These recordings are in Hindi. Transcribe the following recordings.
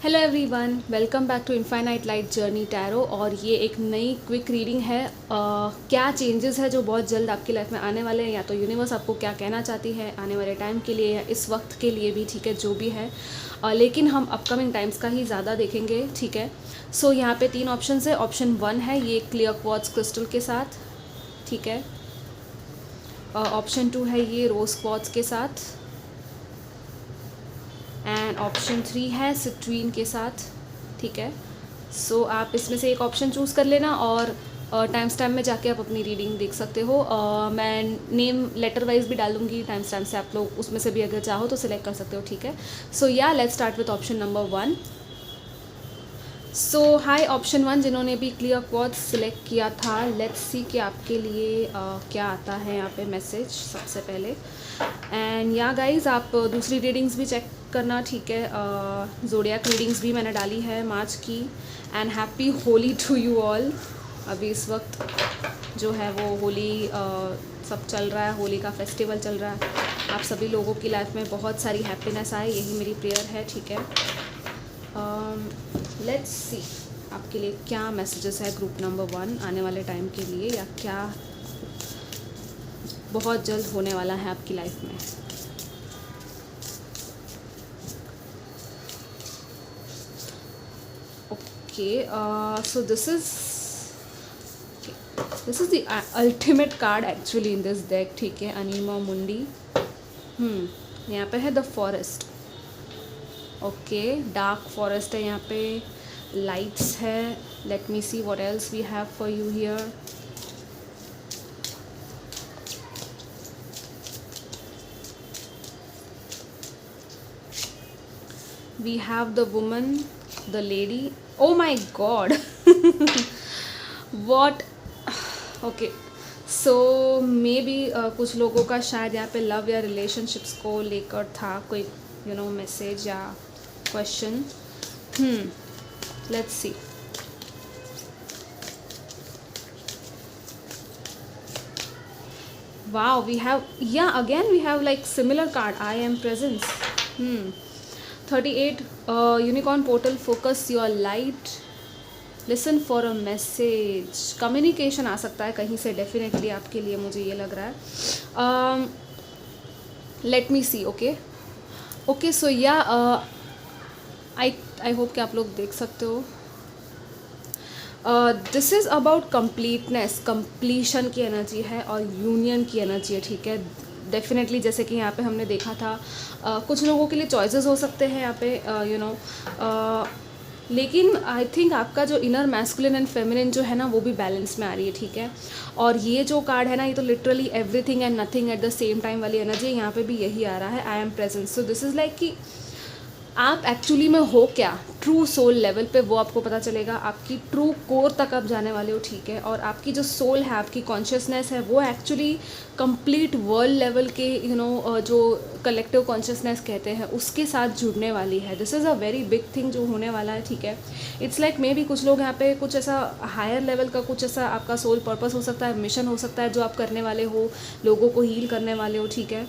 Hello everyone, welcome back to infinite light journey tarot. और ये एक नई क्विक रीडिंग है। क्या चेंजेस है जो बहुत जल्द आपकी लाइफ में आने वाले हैं, या तो यूनिवर्स आपको क्या कहना चाहती है आने वाले टाइम के लिए या इस वक्त के लिए भी, ठीक है, जो भी है। लेकिन हम अपकमिंग टाइम्स का ही ज़्यादा देखेंगे, ठीक है। सो यहाँ पे 3 ऑप्शन है। ऑप्शन 1 है ये क्लियर क्वार्ट्ज क्रिस्टल के साथ, ठीक है। ऑप्शन 2 है ये रोज़ क्वार्ट्ज के साथ, एंड ऑप्शन 3 है सिट्रीन के साथ, ठीक है। सो आप इसमें से एक ऑप्शन चूज़ कर लेना और टाइम स्टैम्प में जाके आप अपनी रीडिंग देख सकते हो। मैं नेम लेटर वाइज भी डालूंगी टाइम स्टैम्प से, आप लोग उसमें से भी अगर चाहो तो सिलेक्ट कर सकते हो, ठीक है। सो या let's start with option number 1। So high option 1 जिन्होंने भी क्लियर क्वार्ट्ज सिलेक्ट किया था, लेट्स सी कि आपके लिए क्या आता है यहाँ पे मैसेज सबसे पहले। एंड या गाइज आप दूसरी रीडिंग्स भी चेक करना, ठीक है। ज़ोडियाक रीडिंग्स भी मैंने डाली है मार्च की। And happy Holi to you all. अभी इस वक्त जो है वो होली सब चल रहा है, होली का फेस्टिवल चल रहा है। आप सभी लोगों की लाइफ में बहुत सारी हैप्पीनेस आए, यही मेरी प्रेयर है, ठीक है। लेट्स सी आपके लिए क्या मैसेजेस है ग्रुप नंबर 1 आने वाले टाइम के लिए, या क्या बहुत जल्द होने वाला है आपकी लाइफ में। Okay, so this is the ultimate card actually in this deck, ठीक है। अनीमा मुंडी। यहाँ पे है the forest. Okay, dark forest है यहाँ पे, लाइट्स है। Let me see what else we have for you here. we have the woman, the lady. Oh my god. what? okay, so maybe कुछ लोगों का शायद यहाँ पे लव या रिलेशनशिप्स को लेकर था कोई मैसेज या question. Let's see. wow, we have, yeah, again we have like similar card, I am presence. 38 unicorn portal, focus your light, listen for a message. Communication आ सकता है कहीं से डेफिनेटली आपके लिए, मुझे ये लग रहा है। लेट मी सी। ओके, सो या आई होप कि आप लोग देख सकते हो। This is about completeness, completion की एनर्जी है और यूनियन की एनर्जी है, ठीक है। डेफिनेटली जैसे कि यहाँ पे हमने देखा था, कुछ लोगों के लिए चॉइसेस हो सकते हैं यहाँ पे लेकिन आई थिंक आपका जो इनर मैस्कुलिन एंड फेमिनिन जो है ना, वो भी बैलेंस में आ रही है, ठीक है। और ये जो कार्ड है ना, ये तो literally everything and nothing at the same time वाली एनर्जी है। यहाँ पे भी यही आ रहा है, I am present. So this is like कि आप एक्चुअली में हो क्या, ट्रू सोल लेवल पे वो आपको पता चलेगा। आपकी ट्रू कोर तक आप जाने वाले हो, ठीक है। और आपकी जो सोल है, आपकी कॉन्शियसनेस है, वो एक्चुअली कंप्लीट वर्ल्ड लेवल के जो कलेक्टिव कॉन्शियसनेस कहते हैं उसके साथ जुड़ने वाली है। This is a very big thing जो होने वाला है, ठीक है। इट्स लाइक मे बी कुछ लोग यहाँ पे कुछ ऐसा हायर लेवल का कुछ ऐसा आपका सोल पर्पस हो सकता है, मिशन हो सकता है जो आप करने वाले हो, लोगों को हील करने वाले हो, ठीक है।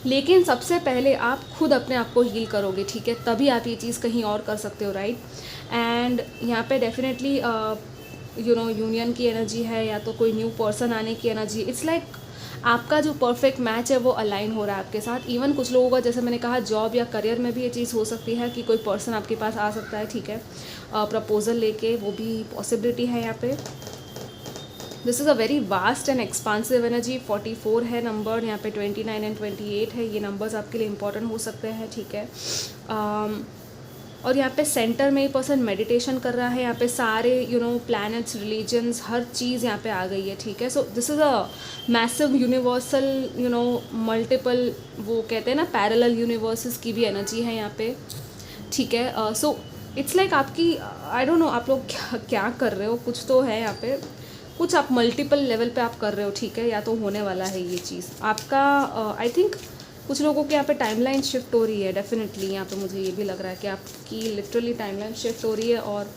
लेकिन सबसे पहले आप खुद अपने आप को हील करोगे, ठीक है, तभी आप ये चीज़ कहीं और कर सकते हो, राइट। एंड यहाँ पे डेफिनेटली यूनियन की एनर्जी है, या तो कोई न्यू पर्सन आने की एनर्जी। इट्स लाइक आपका जो परफेक्ट मैच है वो अलाइन हो रहा है आपके साथ। इवन कुछ लोगों का, जैसे मैंने कहा, जॉब या करियर में भी ये चीज़ हो सकती है कि कोई पर्सन आपके पास आ सकता है, ठीक है, प्रपोजल लेके, वो भी पॉसिबिलिटी है यहाँ पे। This is a very vast and expansive energy. 44 है नंबर, यहाँ पे 29 एंड 28 है। ये नंबर्स आपके लिए इंपॉर्टेंट हो सकते हैं, ठीक है। और यहाँ पे सेंटर में ये पर्सन मेडिटेशन कर रहा है। यहाँ पे सारे प्लैनेट्स, रिलीजन्स, हर चीज़ यहाँ पे आ गई है, ठीक है। सो this is a massive universal multiple, वो कहते हैं ना, पैरेलल यूनिवर्सेस की भी एनर्जी है यहाँ पे, ठीक है। सो इट्स लाइक आपकी, आई डोंट नो आप लोग क्या कर रहे हो, कुछ तो है यहाँ पे, कुछ आप मल्टीपल लेवल पे आप कर रहे हो, ठीक है, या तो होने वाला है ये चीज़ आपका। आई थिंक कुछ लोगों के यहाँ पे टाइमलाइन शिफ्ट हो रही है, डेफिनेटली यहाँ पे मुझे ये भी लग रहा है कि आपकी लिटरली टाइमलाइन शिफ्ट हो रही है। और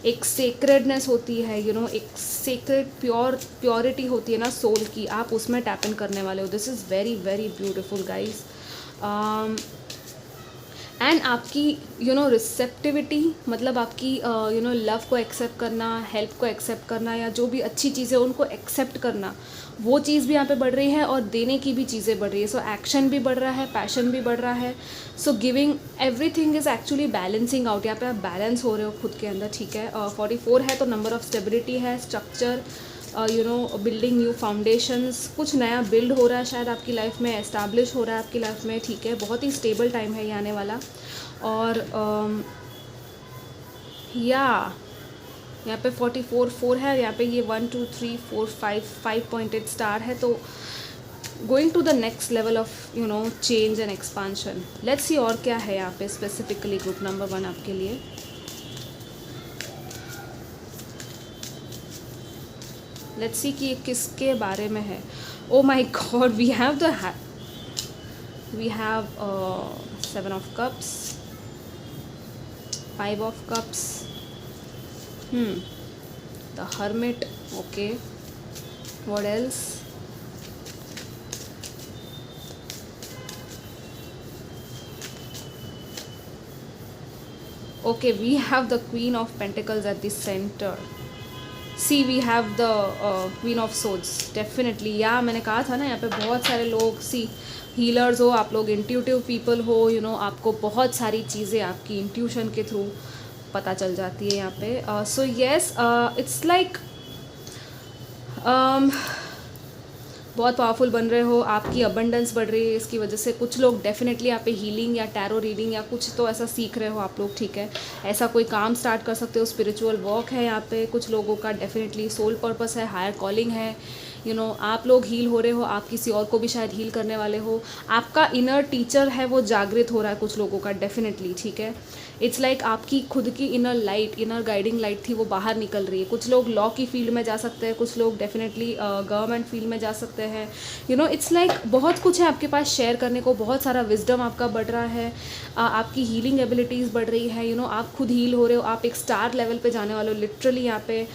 एक सेक्रेडनेस होती है, एक सेक्रेड प्योरिटी होती है ना सोल की, आप उसमें टैप इन करने वाले हो। This is very very beautiful guys. And आपकी रिसेप्टिविटी, मतलब आपकी लव को एक्सेप्ट करना, हेल्प को एक्सेप्ट करना, या जो भी अच्छी चीज़ें उनको एक्सेप्ट करना, वो चीज़ भी यहाँ पे बढ़ रही है और देने की भी चीज़ें बढ़ रही है. सो एक्शन भी बढ़ रहा है, पैशन भी बढ़ रहा है. So giving everything is actually balancing out. यहाँ पे आप बैलेंस हो रहे हो खुद के अंदर, ठीक है. 44 है तो नंबर ऑफ स्टेबिलिटी है, स्ट्रक्चर, बिल्डिंग न्यू फाउंडेशंस, कुछ नया बिल्ड हो रहा है शायद आपकी लाइफ में, एस्टैब्लिश हो रहा है आपकी लाइफ में, ठीक है. बहुत ही स्टेबल टाइम है ये आने वाला. और यहाँ पे 44 है, यहाँ पे ये 1 2 3 4 5 पॉइंटेड स्टार है. तो going to the next level of change and expansion. Let's see और क्या है यहाँ पे स्पेसिफिकली ग्रुप नंबर 1 आपके लिए. लेट्स सी कि ये किसके बारे में है. Oh my god, we have 7 of cups, 5 of cups, the hermit. Okay, what else? Okay, we have the queen of pentacles at the center. See we have the queen of swords. Definitely, या मैंने कहा था ना, यहाँ पे बहुत सारे लोग हीलर्स हो, आप लोग इंट्यूटिव पीपल हो, आपको बहुत सारी चीज़ें आपकी इंट्यूशन के थ्रू पता चल जाती है यहाँ पे. सो येस, इट्स लाइक बहुत पावरफुल बन रहे हो, आपकी अबंडेंस बढ़ रही है इसकी वजह से. कुछ लोग डेफिनेटली यहाँ पे हीलिंग या टैरो रीडिंग या कुछ तो ऐसा सीख रहे हो आप लोग, ठीक है. ऐसा कोई काम स्टार्ट कर सकते हो, स्पिरिचुअल वर्क है यहाँ पे. कुछ लोगों का डेफिनेटली सोल पर्पस है, हायर कॉलिंग है. आप लोग हील हो रहे हो, आप किसी और को भी शायद हील करने वाले हो. आपका इनर टीचर है वो जागृत हो रहा है कुछ लोगों का, डेफिनेटली, ठीक है. इट्स लाइक आपकी खुद की inner light, inner guiding light थी, वो बाहर निकल रही है. कुछ लोग लॉ की फील्ड में जा सकते हैं, कुछ लोग डेफिनेटली गवर्नमेंट फील्ड में जा सकते हैं. इट्स लाइक बहुत कुछ है आपके पास शेयर करने को. बहुत सारा विजडम आपका बढ़ रहा है, आपकी हीलिंग एबिलिटीज़ बढ़ रही है. आप खुद हील हो रहे हो, आप एक स्टार लेवल पे जाने वाले हो लिटरली. यहाँ पे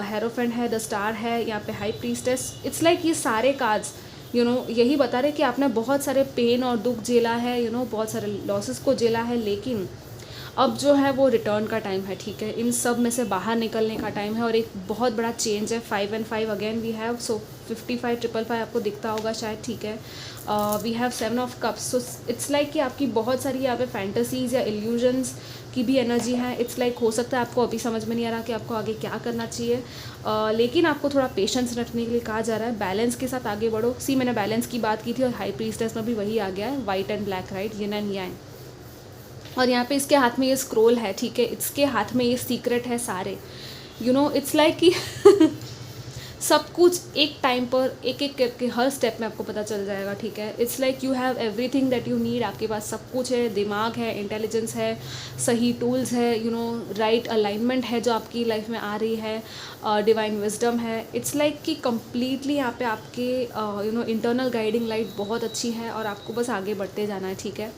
हेरोफेंट है, द स्टार है, यहाँ पे हाई प्रीस्टेस. इट्स लाइक ये सारे कार्ड्स यही बता रहे कि आपने बहुत सारे पेन और दुख झेला है, बहुत सारे लॉसेस को झेला है, लेकिन अब जो है वो रिटर्न का टाइम है, ठीक है. इन सब में से बाहर निकलने का टाइम है और एक बहुत बड़ा चेंज है. 5 and 5 again we have. So 55 555 आपको दिखता होगा शायद, ठीक है. We have 7 of cups. So it's like कि आपकी बहुत सारी यहाँ पे फैंटेसीज या इल्यूजन्स की भी एनर्जी है. इट्स लाइक हो सकता है आपको अभी समझ में नहीं आ रहा कि आपको आगे क्या करना चाहिए, लेकिन आपको थोड़ा पेशेंस रखने के लिए कहा जा रहा है. बैलेंस के साथ आगे बढ़ो. मैंने बैलेंस की बात की थी और हाई प्रीस्टेस में भी वही आ गया है, white and black, right, yin and yang. और यहाँ पे इसके हाथ में ये स्क्रोल है, ठीक है. इसके हाथ में ये सीक्रेट है सारे. इट्स लाइक कि सब कुछ एक टाइम पर एक एक करके हर स्टेप में आपको पता चल जाएगा, ठीक है. It's like you have everything that you need. आपके पास सब कुछ है, दिमाग है, इंटेलिजेंस है, सही टूल्स है, राइट अलाइनमेंट है जो आपकी लाइफ में आ रही है, डिवाइन विजडम है. इट्स लाइक कि कम्प्लीटली यहाँ पे आपके इंटरनल गाइडिंग लाइट बहुत अच्छी है और आपको बस आगे बढ़ते जाना है, ठीक है.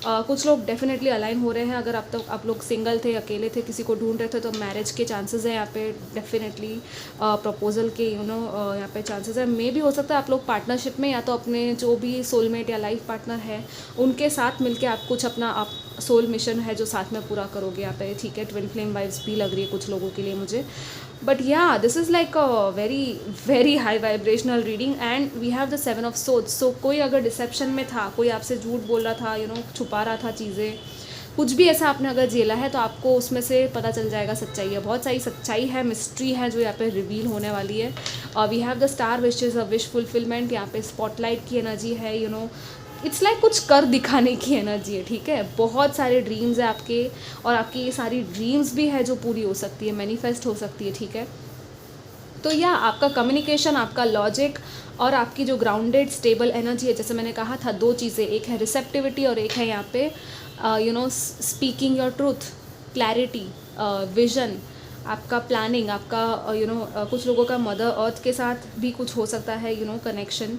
कुछ लोग डेफिनेटली अलाइन हो रहे हैं. अगर अब तक आप लोग सिंगल थे, अकेले थे, किसी को ढूंढ रहे थे, तो मैरिज के चांसेस हैं यहाँ पे डेफिनेटली. प्रपोजल के यहाँ पे चांसेस है. मे भी हो सकता है आप लोग पार्टनरशिप में, या तो अपने जो भी सोलमेट या लाइफ पार्टनर है उनके साथ मिलके आप कुछ अपना आप सोल मिशन है जो साथ में पूरा करोगे यहाँ पे, ठीक है. ट्विन फ्लेम वाइब्स भी लग रही है कुछ लोगों के लिए मुझे. But yeah this is like a very very high vibrational reading. And we have the 7 of swords. So कोई अगर डिसेप्शन में था, कोई आपसे झूठ बोल रहा था, छुपा रहा था चीज़ें, कुछ भी ऐसा आपने अगर झेला है, तो आपको उसमें से पता चल जाएगा सच्चाई है. बहुत सारी सच्चाई है, मिस्ट्री है जो यहाँ पे रिवील होने वाली है. We have the star which is a wish fulfilment. यहाँ पे स्पॉटलाइट की एनर्जी है, इट्स लाइक कुछ कर दिखाने की एनर्जी है, ठीक है. बहुत सारे ड्रीम्स है आपके, और आपकी ये सारी ड्रीम्स भी है जो पूरी हो सकती है, मैनिफेस्ट हो सकती है, ठीक है. तो या आपका कम्युनिकेशन, आपका लॉजिक और आपकी जो ग्राउंडेड स्टेबल एनर्जी है, जैसे मैंने कहा था, दो चीज़ें, एक है रिसेप्टिविटी और एक है यहाँ पे speaking your truth, clarity, vision, आपका प्लानिंग, आपका कुछ लोगों का मदर अर्थ के साथ भी कुछ हो सकता है, कनेक्शन,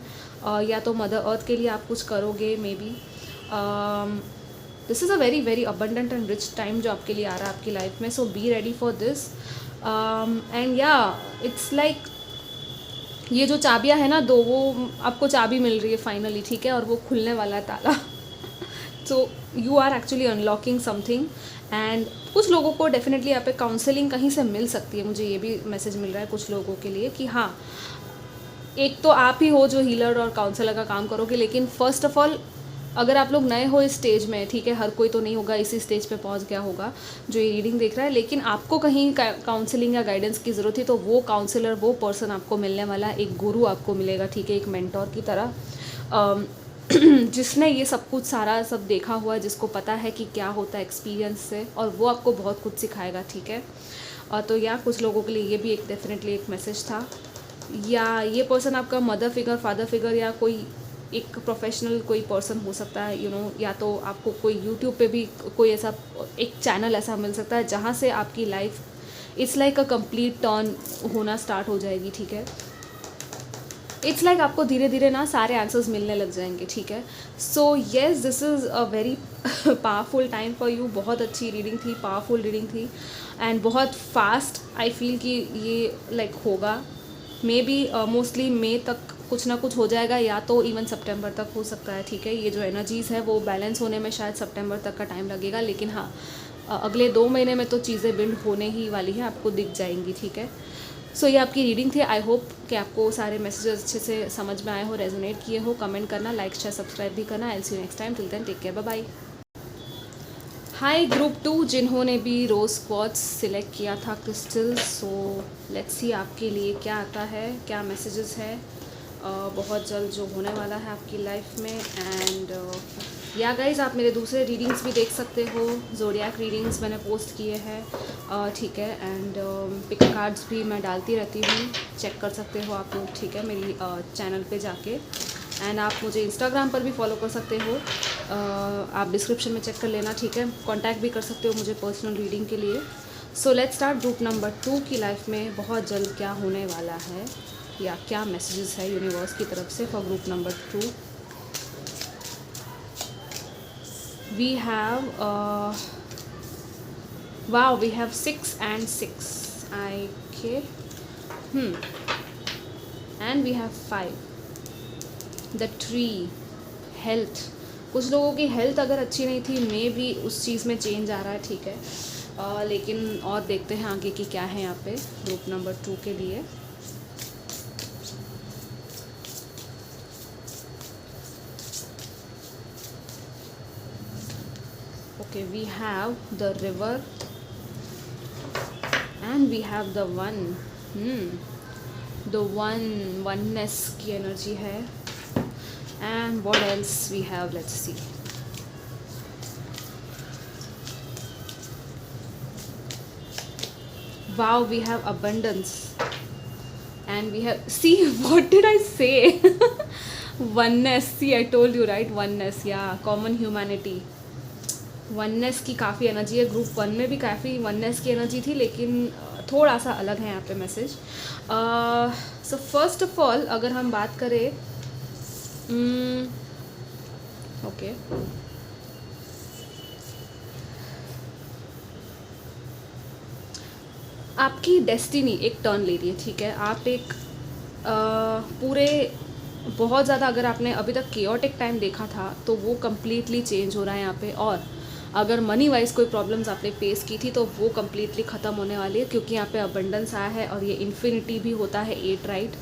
या तो मदर अर्थ के लिए आप कुछ करोगे maybe. This is a very very abundant and rich time जो आपके लिए आ रहा है आपकी लाइफ में. So be ready for this. And yeah it's like ये जो चाबियां है ना, दो, वो आपको चाबी मिल रही है फाइनली, ठीक है. और वो खुलने वाला है ताला. So you are actually unlocking something. And कुछ लोगों को डेफिनेटली यहाँ पे काउंसलिंग कहीं से मिल सकती है, मुझे ये भी मैसेज मिल रहा है कुछ लोगों के लिए कि हाँ, एक तो आप ही हो जो हीलर और काउंसलर का काम करोगे, लेकिन फर्स्ट ऑफ ऑल अगर आप लोग नए हो इस स्टेज में, ठीक है, हर कोई तो नहीं होगा इसी स्टेज पे पहुंच गया होगा जो ये रीडिंग देख रहा है, लेकिन आपको कहीं काउंसलिंग या गाइडेंस की ज़रूरत थी तो वो काउंसलर, वो पर्सन आपको मिलने वाला, एक गुरु आपको मिलेगा, ठीक है, एक मेंटोर की तरह, जिसने ये सब कुछ सारा सब देखा हुआ है, जिसको पता है कि क्या होता है एक्सपीरियंस से, और वो आपको बहुत कुछ सिखाएगा, ठीक है। तो या कुछ लोगों के लिए ये भी एक डेफिनेटली एक मैसेज था, या ये पर्सन आपका मदर फिगर, फादर फिगर, या कोई एक प्रोफेशनल कोई पर्सन हो सकता है, यू नो, या तो आपको कोई यूट्यूब पे भी कोई ऐसा एक चैनल ऐसा मिल सकता है जहाँ से आपकी life it's like a complete turn होना स्टार्ट हो जाएगी, ठीक है। इट्स लाइक आपको धीरे धीरे ना सारे आंसर्स मिलने लग जाएंगे, ठीक है। So yes, this is a very powerful time for you. बहुत अच्छी रीडिंग थी, पावरफुल रीडिंग थी, एंड बहुत फास्ट आई फील कि ये लाइक होगा। मे बी मोस्टली मई तक कुछ ना कुछ हो जाएगा, या तो इवन सितंबर तक हो सकता है, ठीक है। ये जो एनर्जीज़ है वो बैलेंस होने में शायद सितंबर तक का टाइम लगेगा, लेकिन हाँ, अगले 2 महीने में तो चीज़ें बिल्ड होने ही वाली हैं, आपको दिख जाएंगी, ठीक है। सो ये आपकी रीडिंग थी। आई होप कि आपको सारे मैसेजेस अच्छे से समझ में आए हो, रेजोनेट किए हो। कमेंट करना, लाइक शेयर सब्सक्राइब भी करना। I will see you next time. Till then take care, bye bye. Hi group 2 जिन्होंने भी रोज़ क्वार्ट्ज सिलेक्ट किया था क्रिस्टल, सो लेट्स सी आपके लिए क्या आता है, क्या मैसेजेस है बहुत जल्द जो होने वाला है आपकी लाइफ में। एंड या गाइज, आप मेरे दूसरे रीडिंग्स भी देख सकते हो, ज़ोडिएक रीडिंग्स मैंने पोस्ट किए हैं, ठीक है। एंड पिक कार्ड्स भी मैं डालती रहती हूँ, चेक कर सकते हो आप लोग, ठीक है, मेरी चैनल पे जाके। एंड आप मुझे इंस्टाग्राम पर भी फॉलो कर सकते हो, आप डिस्क्रिप्शन में चेक कर लेना, ठीक है। कांटेक्ट भी कर सकते हो मुझे पर्सनल रीडिंग के लिए। So let's start. Group number 2 की लाइफ में बहुत जल्द क्या होने वाला है, या क्या मैसेजेस है यूनिवर्स की तरफ से for group number 2। We have wow, we have 6 and 6, okay, and we have 5, the tree, health. कुछ लोगों की हेल्थ अगर अच्छी नहीं थी, मे भी उस चीज़ में चेंज आ रहा है, ठीक है। लेकिन और देखते हैं आगे की क्या है यहाँ पे ग्रुप नंबर 2 के लिए। Okay, we have the river and we have the one. The oneness की एनर्जी है। And what else we have, let's see. Wow, we have abundance, and we have, see, what did I say? Oneness, see, I told you, right? Oneness, yeah, common humanity. Oneness की काफ़ी एनर्जी है। ग्रुप 1 में भी काफ़ी वननेस की एनर्जी थी, लेकिन थोड़ा सा अलग है यहाँ पे message. So first of all अगर हम बात करें, ओके, आपकी डेस्टिनी एक टर्न ले रही है, ठीक है। आप एक पूरे बहुत ज़्यादा, अगर आपने अभी तक केओटिक टाइम देखा था तो वो कम्प्लीटली चेंज हो रहा है यहाँ पे। और अगर मनी वाइज कोई प्रॉब्लम्स आपने फेस की थी तो वो कम्प्लीटली ख़त्म होने वाली है, क्योंकि यहाँ पे अबंडेंस आया है और ये इन्फिनिटी भी होता है 8, राइट।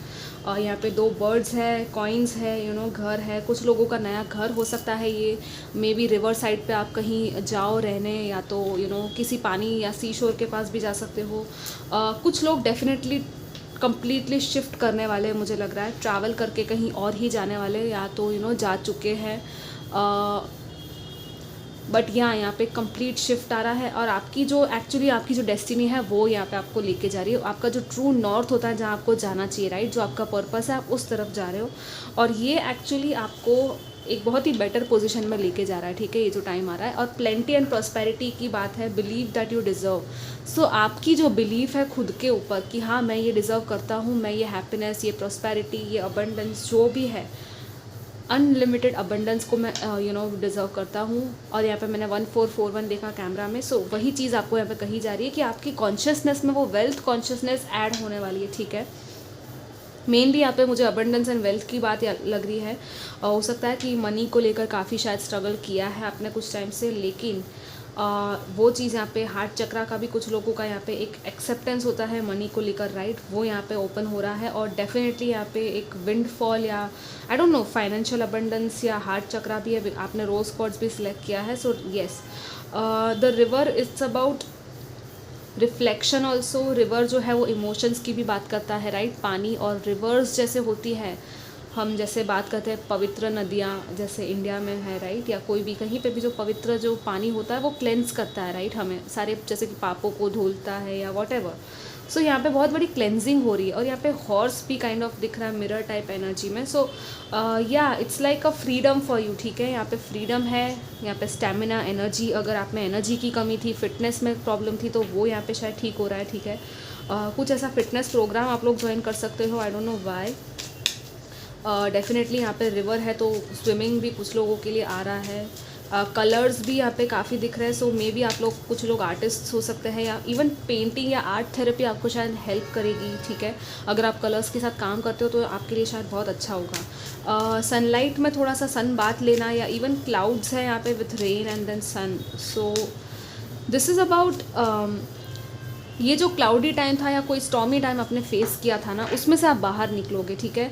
और यहाँ पे 2 बर्ड्स है, कॉइन्स है, यू नो, घर है। कुछ लोगों का नया घर हो सकता है ये, मे बी रिवर साइड पे आप कहीं जाओ रहने, या तो यू नो किसी पानी या सी शोर के पास भी जा सकते हो। कुछ लोग डेफिनेटली कम्प्लीटली शिफ्ट करने वाले हैं, मुझे लग रहा है ट्रैवल करके कहीं और ही जाने वाले, या तो यू नो जा चुके हैं, बट यहाँ पे कंप्लीट शिफ्ट आ रहा है। और आपकी जो एक्चुअली आपकी जो डेस्टिनी है वो यहाँ पे आपको लेके जा रही है। आपका जो ट्रू नॉर्थ होता है, जहाँ आपको जाना चाहिए, राइट, जो आपका पर्पस है, आप उस तरफ जा रहे हो। और ये एक्चुअली आपको एक बहुत ही बेटर पोजीशन में लेके जा रहा है, ठीक है, ये जो टाइम आ रहा है। और प्लेंटी एंड प्रॉस्पेरिटी की बात है, बिलीव दैट यू डिज़र्व। सो आपकी जो बिलीफ है खुद के ऊपर कि हाँ मैं ये डिज़र्व करता हूँ, मैं ये हैप्पीनेस, ये प्रॉस्पेरिटी, ये अबंडेंस जो भी है, अनलिमिटेड अबंडेंस को मैं यू नो डिज़र्व करता हूँ। और यहाँ पे मैंने 1441 देखा कैमरा में। सो वही चीज़ आपको यहाँ पे कही जा रही है कि आपकी कॉन्शियसनेस में वो वेल्थ कॉन्शियसनेस ऐड होने वाली है, ठीक है। मेनली यहाँ पे मुझे अबंडेंस एंड वेल्थ की बात लग रही है। हो सकता है कि मनी को लेकर काफ़ी शायद स्ट्रगल किया है आपने कुछ टाइम से, लेकिन वो चीज़ यहाँ पे हार्ट चक्रा का भी कुछ लोगों का यहाँ पे एक एक्सेप्टेंस होता है मनी को लेकर, राइट, वो यहाँ पे ओपन हो रहा है। और डेफिनेटली यहाँ पे एक विंड फॉल या आई डोंट नो फाइनेंशियल अबंडेंस या हार्ट चक्रा भी है। आपने रोज कॉर्ड्स भी सिलेक्ट किया है, so yes the river it's about reflection also. River जो है वो इमोशंस की भी बात करता है, राइट। पानी और रिवर्स जैसे होती है, हम जैसे बात करते हैं पवित्र नदियाँ जैसे इंडिया में है, राइट, या कोई भी कहीं पे भी जो पवित्र जो पानी होता है वो क्लेंस करता है, राइट, हमें सारे जैसे कि पापों को धुलता है या वॉट एवर। सो यहाँ पे बहुत बड़ी क्लेंजिंग हो रही है। और यहाँ पे हॉर्स भी काइंड ऑफ दिख रहा है मिरर टाइप एनर्जी में। सो या it's like a freedom for you, ठीक है। यहाँ पे फ्रीडम है, यहाँ पे स्टेमिना, एनर्जी, अगर आप में एनर्जी की कमी थी, फिटनेस में प्रॉब्लम थी, तो वो यहाँ पे शायद ठीक हो रहा है, ठीक है। कुछ ऐसा फिटनेस प्रोग्राम आप लोग ज्वाइन कर सकते हो, आई डोंट नो वाई। डेफिनेटली यहाँ पे रिवर है तो स्विमिंग भी कुछ लोगों के लिए आ रहा है। कलर्स भी यहाँ पे काफ़ी दिख रहे हैं, सो मे बी आप लोग कुछ लोग आर्टिस्ट हो सकते हैं, या इवन पेंटिंग या आर्ट थेरेपी आपको शायद हेल्प करेगी, ठीक है। अगर आप कलर्स के साथ काम करते हो तो आपके लिए शायद बहुत अच्छा होगा। सनलाइट में थोड़ा सा सन बात लेना, या इवन क्लाउड्स है यहाँ पे with rain and then sun. So this is about ये जो क्लाउडी टाइम था या कोई स्टॉर्मी टाइम आपने फेस किया था ना, उसमें से आप बाहर निकलोगे, ठीक है।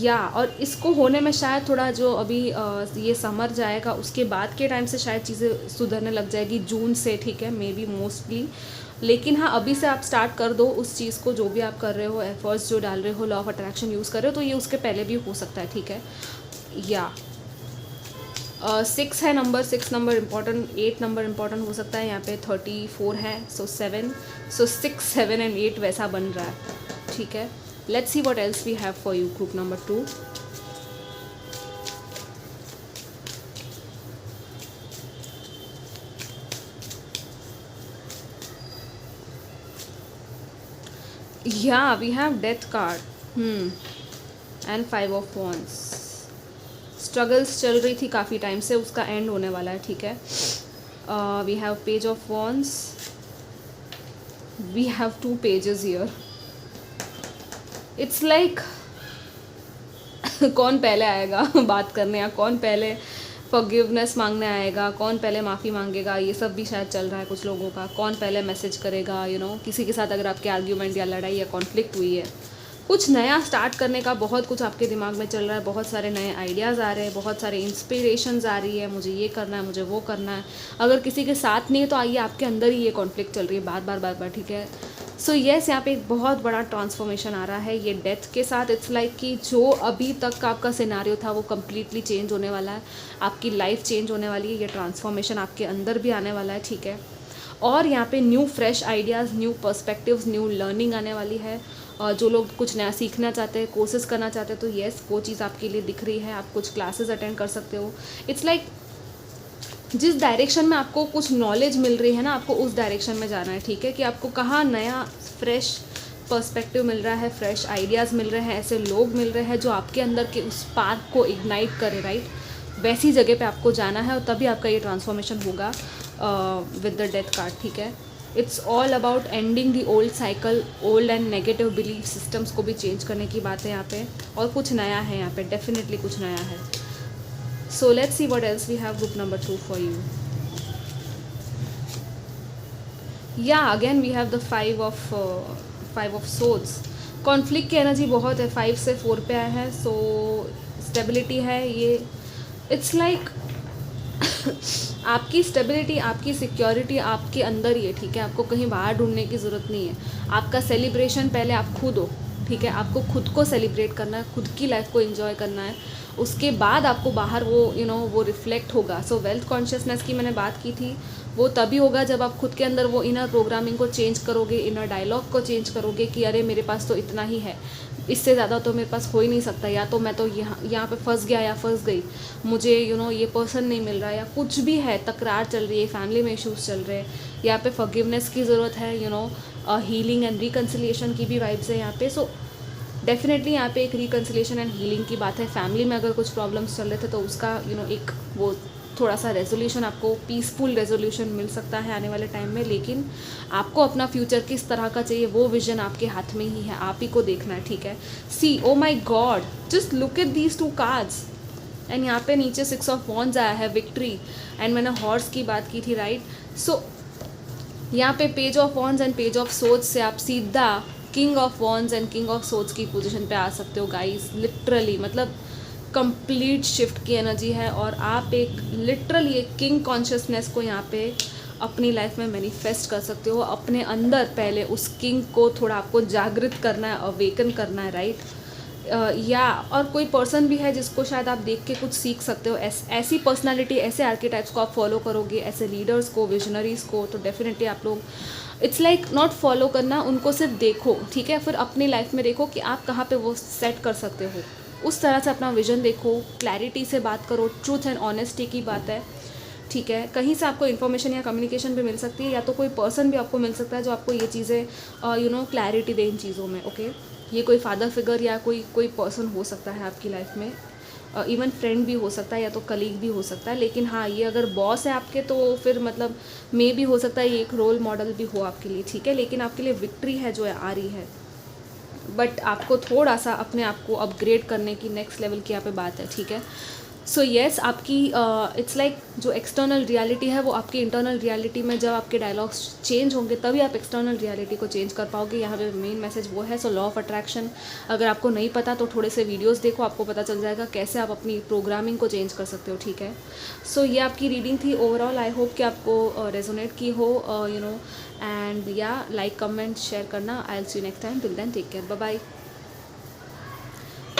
या और इसको होने में शायद थोड़ा जो अभी ये समर जाएगा उसके बाद के टाइम से शायद चीज़ें सुधरने लग जाएगी, जून से, ठीक है, मे बी मोस्टली। लेकिन हाँ, अभी से आप स्टार्ट कर दो उस चीज़ को, जो भी आप कर रहे हो, एफर्ट्स जो डाल रहे हो, लॉ ऑफ अट्रैक्शन यूज़ कर रहे हो, तो ये उसके पहले भी हो सकता है, ठीक है। या 6 है number, 6 number important, 8 number important हो सकता है। यहाँ पे 34 है, सो 7, सो 6, 7 एंड 8 वैसा बन रहा है, ठीक है। Let's see what else we have for you, group number 2। या we have death card and 5 of wands. Struggles चल रही थी काफ़ी टाइम से, उसका एंड होने वाला है, ठीक है। We have page of wands, we have 2 pages here. It's like कौन पहले आएगा बात करने, या कौन पहले फॉरगिवनेस मांगने आएगा, कौन पहले माफ़ी मांगेगा, ये सब भी शायद चल रहा है कुछ लोगों का। कौन पहले मैसेज करेगा, यू नो, किसी के साथ अगर आपके आर्ग्यूमेंट या लड़ाई या कॉन्फ्लिक्ट हुई है, कुछ नया स्टार्ट करने का बहुत कुछ आपके दिमाग में चल रहा है, बहुत सारे नए आइडियाज़ आ रहे हैं, बहुत सारे इंस्पिरेशंस आ रही है, मुझे ये करना है, मुझे वो करना है। अगर किसी के साथ नहीं है तो आइए, आपके अंदर ही ये कॉन्फ्लिक्ट चल रही है बार बार, ठीक है। सो येस, यहाँ पे एक बहुत बड़ा ट्रांसफॉर्मेशन आ रहा है ये डेथ के साथ। इट्स लाइक कि जो अभी तक का आपका सिनारियो था वो कम्प्लीटली चेंज होने वाला है, आपकी लाइफ चेंज होने वाली है, ये ट्रांसफॉर्मेशन आपके अंदर भी आने वाला है, ठीक है। और यहाँ पे new fresh ideas, new perspectives, new learning आने वाली है। जो लोग कुछ नया सीखना चाहते हैं, कोर्सेज करना चाहते हैं, तो येस, वो चीज़ आपके लिए दिख रही है। आप कुछ क्लासेस अटेंड कर सकते हो। इट्स लाइक जिस डायरेक्शन में आपको कुछ नॉलेज मिल रही है ना, आपको उस डायरेक्शन में जाना है, ठीक है। कि आपको कहाँ नया फ्रेश पर्सपेक्टिव मिल रहा है, फ्रेश आइडियाज़ मिल रहे हैं, ऐसे लोग मिल रहे हैं जो आपके अंदर के उस स्पार्क को इग्नाइट करे, राइट, वैसी जगह पे आपको जाना है, और तभी आपका ये ट्रांसफॉर्मेशन होगा विद द डेथ कार्ड, ठीक है। It's all about ending the old cycle, old and negative belief systems को भी चेंज करने की बात है यहाँ पे, और कुछ नया है यहाँ पे, डेफिनेटली कुछ नया है। So let's see what else we have, group number 2 for you. Yeah again we have the 5 of swords. Conflict की एनर्जी बहुत है, 5 से 4 पे आया है, सो स्टेबिलिटी है ये। इट्स लाइक आपकी स्टेबिलिटी, आपकी सिक्योरिटी आपके अंदर ही है, ठीक है। आपको कहीं बाहर ढूंढने की ज़रूरत नहीं है। आपका सेलिब्रेशन पहले आप खुद हो, ठीक है। आपको खुद को सेलिब्रेट करना है, खुद की लाइफ को एंजॉय करना है, उसके बाद आपको बाहर वो वो रिफ्लेक्ट होगा। सो वेल्थ कॉन्शियसनेस की मैंने बात की थी, वो तभी होगा जब आप खुद के अंदर वो इनर प्रोग्रामिंग को चेंज करोगे, इनर डायलॉग को चेंज करोगे कि अरे मेरे पास तो इतना ही है, इससे ज़्यादा तो मेरे पास हो ही नहीं सकता, या तो मैं तो यहाँ पे फंस गया या फंस गई, मुझे ये पर्सन नहीं मिल रहा, या कुछ भी है, तकरार चल रही है, फैमिली में इश्यूज़ चल रहे हैं, यहाँ पे फॉरगिवनेस की ज़रूरत है, हीलिंग एंड रिकन्सिलिएशन की भी वाइब्स है यहाँ पे। सो डेफिनेटली यहाँ पे एक रिकन्सिलिएशन एंड हीलिंग की बात है। फैमिली में अगर कुछ प्रॉब्लम्स चल रहे थे तो उसका एक वो थोड़ा सा रेजोल्यूशन, आपको पीसफुल रेजोल्यूशन मिल सकता है आने वाले टाइम में, लेकिन आपको अपना फ्यूचर किस तरह का चाहिए वो विजन आपके हाथ में ही है, आप ही को देखना है, ठीक है। See, oh my god, just look at these 2 cards and यहाँ पे नीचे 6 ऑफ वॉन्ड्स आया है, विक्ट्री, एंड मैंने हॉर्स की बात की थी, राइट। सो यहाँ पे page of wands and page of swords से आप सीधा king of wands and king of swords की पोजीशन पे आ सकते हो गाइस। लिटरली मतलब कंप्लीट शिफ्ट की एनर्जी है, और आप एक लिटरली एक किंग कॉन्शियसनेस को यहाँ पे अपनी लाइफ में मैनिफेस्ट कर सकते हो। अपने अंदर पहले उस किंग को थोड़ा आपको जागृत करना है, अवेकन करना है, राइट। या और कोई पर्सन भी है जिसको शायद आप देख के कुछ सीख सकते हो। ऐसी पर्सनालिटी, ऐसे आर्किटाइप्स को आप फॉलो करोगे, ऐसे लीडर्स को, विजनरीज को, तो डेफिनेटली आप लोग, इट्स लाइक नॉट फॉलो करना, उनको सिर्फ देखो, ठीक है। फिर अपनी लाइफ में देखो कि आप कहाँ पे वो सेट कर सकते हो, उस तरह से अपना विजन देखो, क्लैरिटी से बात करो, ट्रूथ एंड ऑनेस्टी की बात है, ठीक है। कहीं से आपको इन्फॉर्मेशन या कम्युनिकेशन भी मिल सकती है, या तो कोई पर्सन भी आपको मिल सकता है जो आपको ये चीज़ें क्लैरिटी दे इन चीज़ों में, ओके। ये कोई फादर फिगर या कोई पर्सन हो सकता है आपकी लाइफ में, इवन फ्रेंड भी हो सकता है, या तो कलीग भी हो सकता है। लेकिन हाँ, ये अगर बॉस है आपके तो फिर मतलब मे भी हो सकता है ये एक रोल मॉडल भी हो आपके लिए, ठीक है। लेकिन आपके लिए विक्ट्री है जो आ रही है, बट आपको थोड़ा सा अपने आप को अपग्रेड करने की, नेक्स्ट लेवल की यहाँ पे बात है, ठीक है। सो येस, आपकी इट्स लाइक जो एक्सटर्नल रियलिटी है वो आपकी इंटरनल रियलिटी में जब आपके डायलॉग्स चेंज होंगे तभी आप एक्सटर्नल रियलिटी को चेंज कर पाओगे। यहाँ पे मेन मैसेज वो है। सो लॉ ऑफ अट्रैक्शन अगर आपको नहीं पता तो थोड़े से वीडियोस देखो, आपको पता चल जाएगा कैसे आप अपनी प्रोग्रामिंग को चेंज कर सकते हो, ठीक है। सो ये आपकी रीडिंग थी ओवरऑल। आई होप कि आपको रेजोनेट की हो, एंड या लाइक कमेंट शेयर करना। I will see you next time, till then take care, bye bye.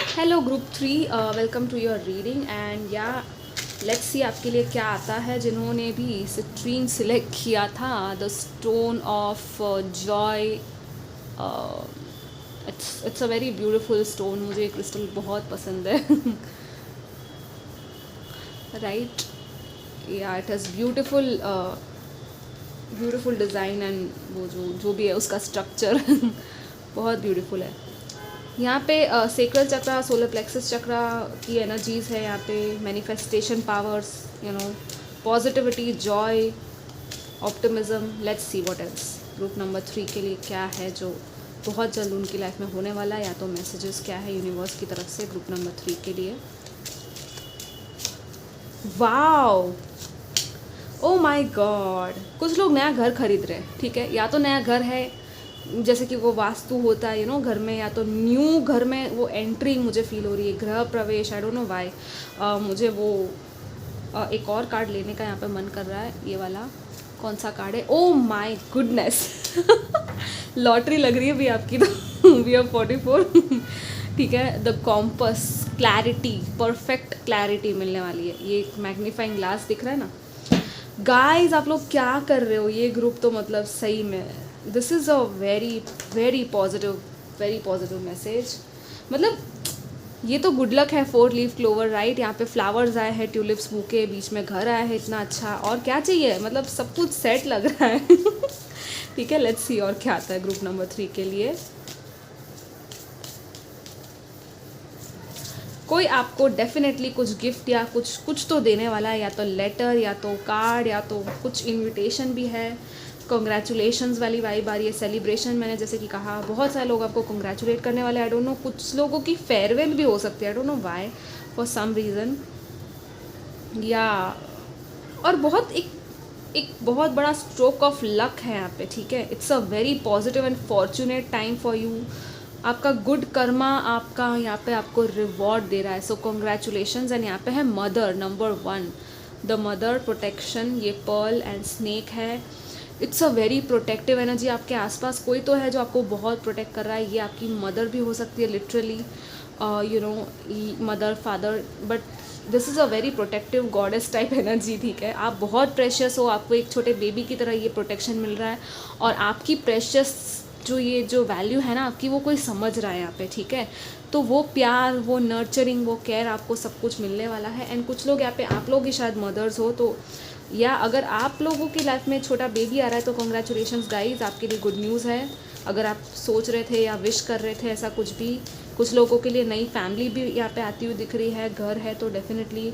Hello group 3, welcome to your reading, and या लेट्स सी आपके लिए क्या आता है। जिन्होंने भी सिट्रीन सिलेक्ट किया था, the stone of Joy, it's a very beautiful stone, मुझे ये क्रिस्टल बहुत पसंद है, राइट। या it has beautiful design, and वो जो भी है उसका स्ट्रक्चर बहुत ब्यूटीफुल है। यहाँ पे सेक्रल चक्रा, सोलर प्लेक्सस चक्रा की एनर्जीज़ है यहाँ पे, manifestation powers, positivity, Joy, optimism. Let's see what else group number 3 के लिए क्या है जो बहुत जल्द उनकी लाइफ में होने वाला है, या तो मैसेजेस क्या है यूनिवर्स की तरफ से ग्रुप नंबर 3 के लिए। वाओ, ओ माय गॉड, कुछ लोग नया घर खरीद रहे हैं, ठीक है। या तो नया घर है, जैसे कि वो वास्तु होता है घर में, या तो न्यू घर में वो एंट्री मुझे फील हो रही है, गृह प्रवेश। आई डोंट नो व्हाई मुझे वो एक और कार्ड लेने का यहाँ पे मन कर रहा है। ये वाला कौन सा कार्ड है? ओ माय गुडनेस, लॉटरी लग रही है भी आपकी तो वी आर 44 ठीक है। The compass, clarity, perfect clarity मिलने वाली है। ये एक मैग्नीफाइंग ग्लास दिख रहा है ना गाइज, आप लोग क्या कर रहे हो? ये ग्रुप तो मतलब सही में this is a very positive message. मतलब ये तो गुड लक है। 4 लीफ क्लोवर, राइट। यहाँ पे फ्लावर्स आए हैं, ट्यूलिप्स बुके, बीच में घर आया है, इतना अच्छा। और क्या चाहिए? मतलब सब कुछ सेट लग रहा है ठीक है, लेट्स सी और क्या आता है ग्रुप नंबर 3 के लिए। कोई आपको डेफिनेटली कुछ गिफ्ट या कुछ तो देने वाला है, या तो लेटर, या तो कार्ड, या तो कुछ इनविटेशन भी है। कॉन्ग्रेचुलेशंस वाली वाइब आ रही है, सेलिब्रेशन। मैंने जैसे कि कहा, बहुत सारे लोग आपको कॉन्ग्रेचुलेट करने वाले। आई डोंट नो, कुछ लोगों की फेयरवेल भी हो सकती है, I don't know why, for some reason. या और बहुत एक बहुत बड़ा स्ट्रोक ऑफ लक है यहाँ पे, ठीक है। It's a very positive and fortunate time for you. आपका गुड कर्मा आपका यहाँ पे आपको रिवॉर्ड दे रहा है। सो कॉन्ग्रेचुलेशंस। एंड यहाँ पे है mother, number 1, the mother, protection. ये पर्ल एंड स्नेक है। It's a very protective energy. आपके आसपास कोई तो है जो आपको बहुत प्रोटेक्ट कर रहा है। ये आपकी मदर भी हो सकती है, literally mother, father, but this is a very protective goddess type energy, ठीक है। आप बहुत प्रेशियस हो, आपको एक छोटे बेबी की तरह ये प्रोटेक्शन मिल रहा है, और आपकी प्रेशियस जो वैल्यू है ना आपकी, वो कोई समझ रहा है यहाँ पे, ठीक है। तो वो प्यार, वो नर्चरिंग, वो केयर, आपको सब कुछ मिलने वाला है। एंड कुछ लोग यहाँ पे, आप लोग ही शायद मदर्स हो, तो या अगर आप लोगों की लाइफ में छोटा बेबी आ रहा है तो कॉन्ग्रेचुलेशंस गाइज, आपके लिए गुड न्यूज़ है। अगर आप सोच रहे थे या विश कर रहे थे ऐसा कुछ भी, कुछ लोगों के लिए नई फैमिली भी यहाँ पे आती हुई दिख रही है, घर है, तो डेफिनेटली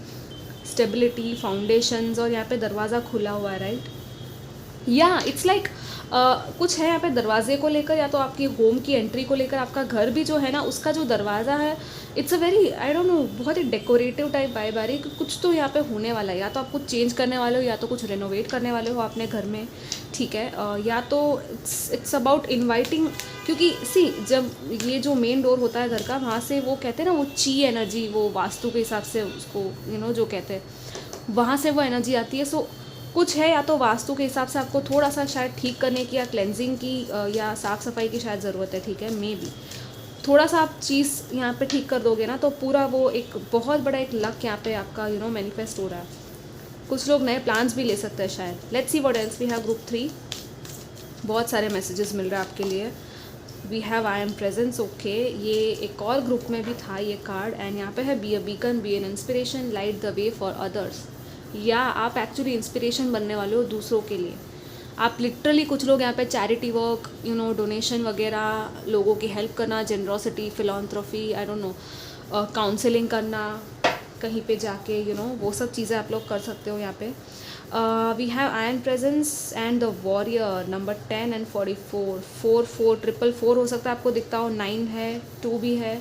स्टेबिलिटी, फाउंडेशंस, और यहाँ पे दरवाज़ा खुला हुआ है, राइट। या इट्स लाइक कुछ है यहाँ पे दरवाजे को लेकर, या तो आपकी होम की एंट्री को लेकर। आपका घर भी जो है ना, उसका जो दरवाज़ा है, it's a very, I don't no, बहुत ही डेकोरेटिव टाइप वाइब आ रही है कि कुछ तो यहाँ पे होने वाला है। या तो आप कुछ चेंज करने वाले हो, या तो कुछ रेनोवेट करने वाले हो अपने घर में, ठीक है। या तो इट्स अबाउट इन्वाइटिंग, क्योंकि सी जब ये जो मेन डोर होता है घर का, वहाँ से वो कहते हैं ना, वो ची एनर्जी, वो वास्तु के हिसाब से उसको जो कहते हैं, वहाँ से वो एनर्जी आती है। सो कुछ है, या तो वास्तु के हिसाब से आपको थोड़ा सा शायद ठीक करने की, या क्लेंजिंग की, या साफ़ सफाई की शायद ज़रूरत है, ठीक है। मे बी थोड़ा सा आप चीज़ यहाँ पे ठीक कर दोगे ना, तो पूरा वो एक बहुत बड़ा एक लक यहाँ पे आपका मैनिफेस्ट हो रहा है। कुछ लोग नए प्लान्स भी ले सकते हैं शायद। Let's see what else we have. Group 3, बहुत सारे मैसेजेस मिल रहे हैं आपके लिए। We have I am presence, okay. ये एक और ग्रुप में भी था ये कार्ड, एंड यहाँ पे है be a beacon, be an inspiration, light the way for others. या आप एक्चुअली इंस्पिरेशन बनने वाले हो दूसरों के लिए। आप लिटरली, कुछ लोग यहाँ पे चैरिटी वर्क, डोनेशन वगैरह, लोगों की हेल्प करना, generosity, philanthropy, I don't know, counselling करना कहीं पे जाके, वो सब चीज़ें आप लोग कर सकते हो यहाँ पे। We have iron presence and the warrior, number 10 and 44, 4 4 triple 4 हो सकता है आपको दिखता हो, 9 है, 2 भी है।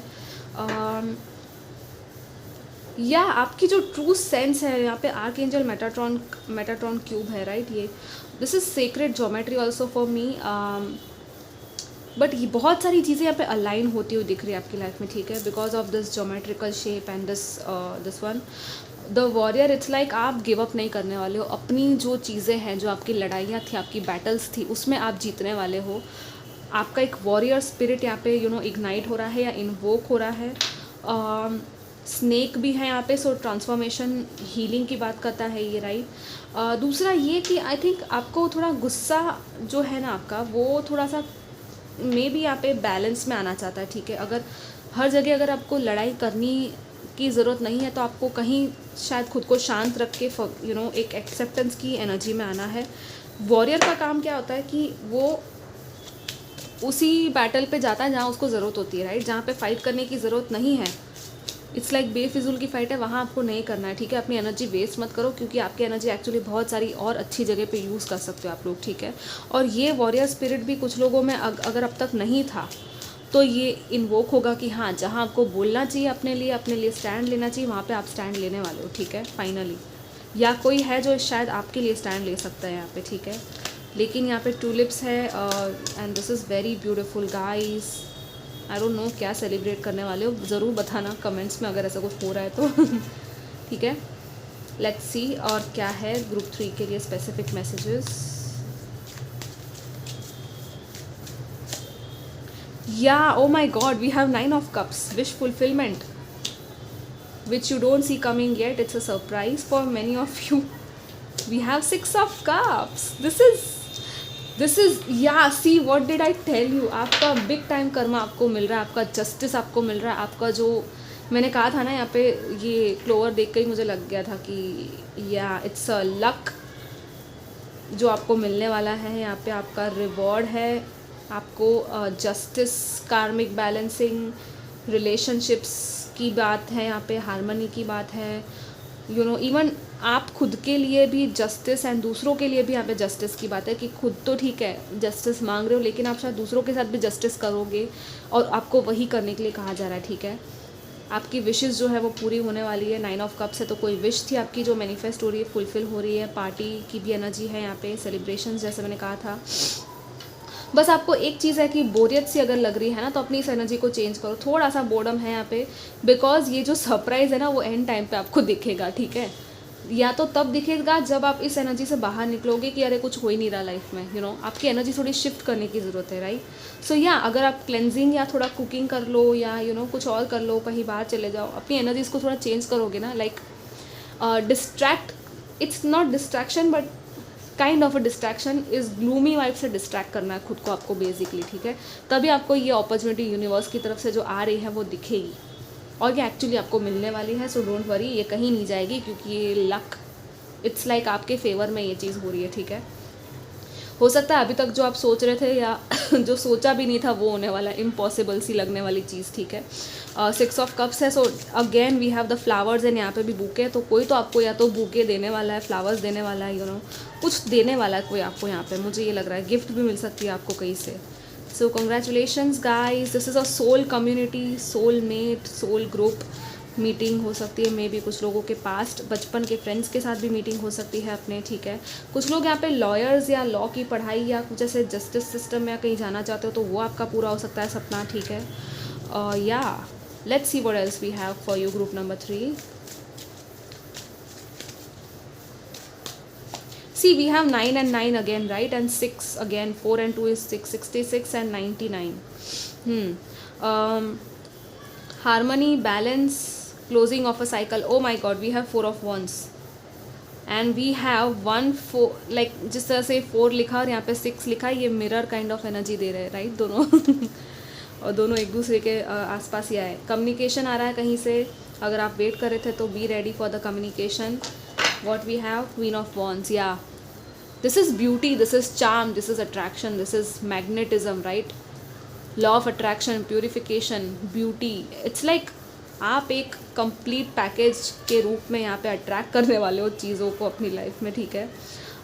या आपकी जो ट्रू सेंस है यहाँ पे, आर्क एंजल मेटाट्रॉन क्यूब है, राइट। ये this is sacred geometry also for me, but ये बहुत सारी चीज़ें यहाँ पे अलाइन होती हुई दिख रही है आपकी लाइफ में, ठीक है, because of this geometrical shape and this one the warrior. It's like आप गिव अप नहीं करने वाले हो। अपनी जो चीज़ें हैं, जो आपकी लड़ाइयाँ थी, आपकी बैटल्स थी, उसमें आप जीतने वाले हो। आपका एक वॉरियर स्पिरिट यहाँ पे इग्नाइट हो रहा है या इन्वोक हो रहा है। स्नेक भी है यहाँ पे, सो ट्रांसफॉर्मेशन, हीलिंग की बात करता है ये, राइट। दूसरा ये कि आई थिंक आपको थोड़ा गुस्सा जो है ना आपका, वो थोड़ा सा मे बी यहाँ पे बैलेंस में आना चाहता है, ठीक है। अगर हर जगह अगर आपको लड़ाई करनी की ज़रूरत नहीं है, तो आपको कहीं शायद खुद को शांत रख के एक एक्सेप्टेंस की एनर्जी में आना है। वॉरियर का काम क्या होता है कि वो उसी बैटल पे जाता है जहाँ उसको ज़रूरत होती है, राइट। जहाँ पे फाइट करने की ज़रूरत नहीं है, इट्स लाइक बेफिजुल की फ़ाइट है, वहाँ आपको नहीं करना है, ठीक है। अपनी एनर्जी वेस्ट मत करो, क्योंकि आपकी एनर्जी एक्चुअली बहुत सारी और अच्छी जगह पे यूज़ कर सकते हो आप लोग, ठीक है। और ये वॉरियर स्पिरिट भी कुछ लोगों में अगर अब तक नहीं था, तो ये इन्वोक होगा कि हाँ, जहाँ आपको बोलना चाहिए अपने लिए स्टैंड लेना चाहिए, वहाँ पे आप स्टैंड लेने वाले हो, ठीक है, फाइनली। या कोई है जो शायद आपके लिए स्टैंड ले सकता है यहाँ पे, ठीक है। लेकिन यहाँ पे टूलिप्स है, and this is very beautiful guys. I don't no क्या सेलिब्रेट करने वाले हो, ज़रूर बताना कमेंट्स में अगर ऐसा कुछ हो रहा है तो ठीक है। लेट्स सी और क्या है ग्रुप 3 के लिए specific messages. Yeah, oh my god, we have 9 of cups, wish fulfillment, which you don't see coming yet. It's a surprise for many of you. We have 6 of cups. This is yeah, see what did I tell you, आपका बिग टाइम कर्मा आपको मिल रहा है, आपका जस्टिस आपको मिल रहा है, आपका जो मैंने कहा था ना, यहाँ पे ये क्लोवर देख कर ही मुझे लग गया था कि या इट्स अ लक जो आपको मिलने वाला है। यहाँ पे आपका रिवॉर्ड है, आपको जस्टिस, कार्मिक बैलेंसिंग, रिलेशनशिप्स की बात है, यहाँ पे हार्मनी की बात है, इवन आप खुद के लिए भी जस्टिस एंड दूसरों के लिए भी यहाँ पे जस्टिस की बात है कि खुद तो ठीक है जस्टिस मांग रहे हो, लेकिन आप शायद दूसरों के साथ भी जस्टिस करोगे, और आपको वही करने के लिए कहा जा रहा है, ठीक है। आपकी विशेस जो है वो पूरी होने वाली है। 9 ऑफ कप्स है, तो कोई विश थी आपकी जो मैनिफेस्ट हो रही है, फुलफिल हो रही है। पार्टी की भी एनर्जी है यहाँ पे, सेलिब्रेशन जैसे मैंने कहा था। बस आपको एक चीज़ है कि बोरियत सी अगर लग रही है ना, तो अपनी इस एनर्जी को चेंज करो। थोड़ा सा बोर्डम है यहाँ पे, बिकॉज ये जो सरप्राइज़ है ना, वो एंड टाइम पे आपको दिखेगा, ठीक है। या तो तब दिखेगा जब आप इस एनर्जी से बाहर निकलोगे कि अरे कुछ हो ही नहीं रहा लाइफ में, आपकी एनर्जी थोड़ी शिफ्ट करने की ज़रूरत है, राइट। सो या अगर आप क्लेंजिंग या थोड़ा कुकिंग कर लो, या कुछ और कर लो, कहीं बाहर चले जाओ, अपनी एनर्जीज को थोड़ा चेंज करोगे ना, like distract, it's not distraction but kind of a distraction is gloomy vibe से डिस्ट्रैक्ट करना है खुद को आपको बेसिकली, ठीक है। तभी आपको ये अपॉर्चुनिटी यूनिवर्स की तरफ से जो आ रही है वो दिखेगी, और ये एक्चुअली आपको मिलने वाली है। सो डोंट वरी, ये कहीं नहीं जाएगी, क्योंकि ये लक, इट्स लाइक आपके फेवर में ये चीज़ हो रही है, ठीक है। हो सकता है अभी तक जो आप सोच रहे थे या जो सोचा भी नहीं था वो होने वाला है, इम्पॉसिबल सी लगने वाली चीज़, ठीक है। 6 ऑफ कप्स है, so again we have the flowers and यहाँ पे भी बुके है, तो कोई तो आपको या तो बुके देने वाला है, फ्लावर्स देने वाला है, कुछ देने वाला है कोई आपको यहाँ पे, मुझे ये लग रहा है। गिफ्ट भी मिल सकती है आपको कहीं से। So congratulations guys, this is a soul community, soul mate, soul group meeting हो सकती है। मे बी कुछ लोगों के पास्ट बचपन के फ्रेंड्स के साथ भी मीटिंग हो सकती है अपने, ठीक है। कुछ लोग यहाँ पे लॉयर्स या लॉ की पढ़ाई या कुछ ऐसे जस्टिस सिस्टम में कहीं जाना चाहते हो तो वो आपका पूरा हो सकता है सपना, ठीक है। या let's see what else we have for you group number 3। See, we have 9 and 9 again, right? And 6 again. 4 and 2 is 6. 66 and 99. Harmony, balance, closing of a cycle. Oh my god, we have 4 of wands. And we have 1 4, like जिस तरह से 4 लिखा और यहाँ पे 6 लिखा है, ये मिरर काइंड ऑफ एनर्जी दे रहे हैं, राइट? दोनों और दोनों एक दूसरे के आसपास ही आए। कम्युनिकेशन आ रहा है कहीं से, अगर आप वेट कर रहे थे तो B ready for the communication. What we have, Queen of Wands, yeah. This is beauty, this is charm, this is attraction, this is magnetism, right? Law of attraction, purification, beauty. It's like आप एक कंप्लीट पैकेज के रूप में यहाँ पे अट्रैक्ट करने वाले हो चीज़ों को अपनी लाइफ में, ठीक है।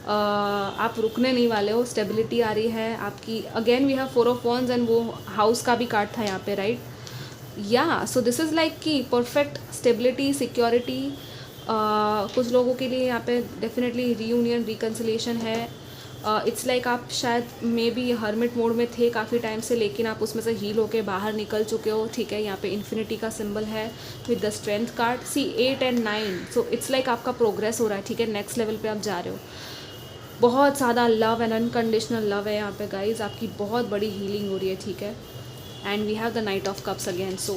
आप रुकने नहीं वाले हो, स्टेबिलिटी आ रही है आपकी। Again we have 4 of wands and वो हाउस का भी कार्ड था यहाँ पे, राइट? या सो दिस इज़ लाइक कि परफेक्ट स्टेबिलिटी, सिक्योरिटी। कुछ लोगों के लिए यहाँ पे डेफिनेटली रीयूनियन, रिकन्सिलेशन है। इट्स लाइक आप शायद मे बी हर्मिट मोड में थे काफ़ी टाइम से, लेकिन आप उसमें से हील होके बाहर निकल चुके हो, ठीक है। यहाँ पे इन्फिनिटी का सिंबल है with the strength card. See 8 and 9, so it's like आपका प्रोग्रेस हो रहा है, ठीक है। नेक्स्ट लेवल पे आप जा रहे हो। बहुत ज़्यादा लव एंड अनकंडीशनल लव है यहाँ पे गाइज, आपकी बहुत बड़ी हीलिंग हो रही है, ठीक है। And we have the knight of cups again, so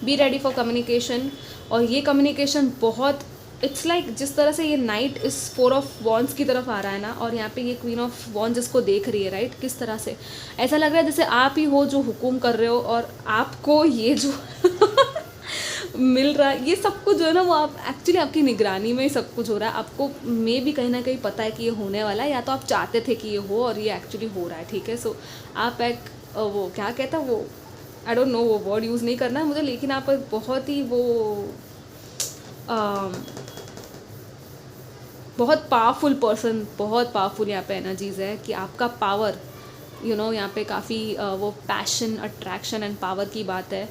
be ready for communication. और ये कम्युनिकेशन बहुत, इट्स लाइक जिस तरह से ये नाइट इस 4 ऑफ वॉन्ड्स की तरफ आ रहा है ना, और यहाँ पे ये क्वीन ऑफ वॉन्ड्स इसको देख रही है, राइट? किस तरह से ऐसा लग रहा है जैसे आप ही हो जो हुकुम कर रहे हो और आपको ये जो मिल रहा है, ये सब कुछ जो है ना, वो आप एक्चुअली आपकी निगरानी में ही सब कुछ हो रहा है। आपको मे भी कहीं ना कहीं पता है कि ये होने वाला है, या तो आप चाहते थे कि ये हो और ये एक्चुअली हो रहा है, ठीक है। सो आप एक वो क्या कहता है वो, आई डोंट नो वो वर्ड यूज़ नहीं करना है मुझे, लेकिन आप बहुत ही वो बहुत पावरफुल पर्सन, बहुत पावरफुल यहाँ पे एनर्जीज़ है कि आपका पावर यहाँ पे काफ़ी वो पैशन, अट्रैक्शन एंड पावर की बात है।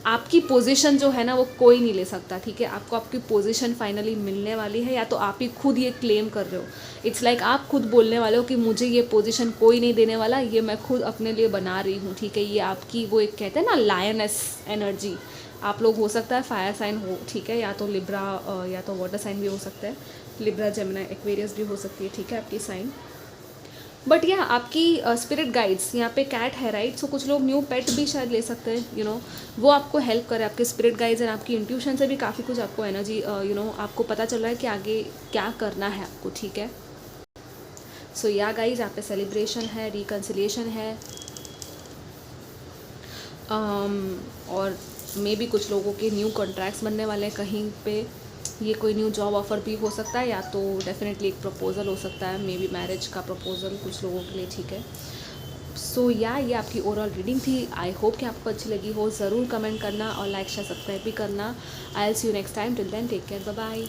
आपकी पोजीशन जो है ना वो कोई नहीं ले सकता, ठीक है। आपको आपकी पोजीशन फाइनली मिलने वाली है, या तो आप ही खुद ये क्लेम कर रहे हो। इट्स लाइक आप खुद बोलने वाले हो कि मुझे ये पोजीशन कोई नहीं देने वाला, ये मैं खुद अपने लिए बना रही हूँ, ठीक है। ये आपकी वो एक कहते हैं ना लायनेस एनर्जी। आप लोग हो सकता है फायर साइन हो, ठीक है, या तो लिब्रा या तो वाटर साइन भी हो सकता है, लिब्रा, जेमिनी, एक्वेरियस भी हो सकती है, ठीक है, आपकी साइन। बट या आपकी स्पिरिट गाइड्स, यहाँ पे कैट है, राइट? सो कुछ लोग न्यू पेट भी शायद ले सकते हैं, वो आपको हेल्प करे। आपके स्पिरिट गाइड्स एंड आपकी इंट्यूशन से भी काफ़ी कुछ आपको एनर्जी, आपको पता चल रहा है कि आगे क्या करना है आपको, ठीक है। सो या गाइज, यहाँ पे सेलिब्रेशन है, रिकन्सिलिएशन है, और मे बी कुछ लोगों के न्यू कॉन्ट्रैक्ट्स बनने वाले हैं कहीं पे। ये कोई न्यू जॉब ऑफर भी हो सकता है, या तो डेफिनेटली एक प्रपोजल हो सकता है, मे बी मैरिज का प्रपोजल कुछ लोगों के लिए, ठीक है। सो या ये आपकी ओवरऑल रीडिंग थी। आई होप कि आपको अच्छी लगी हो। ज़रूर कमेंट करना और लाइक शेयर सब्सक्राइब भी करना। I will see you next time. Till then take care, bye bye.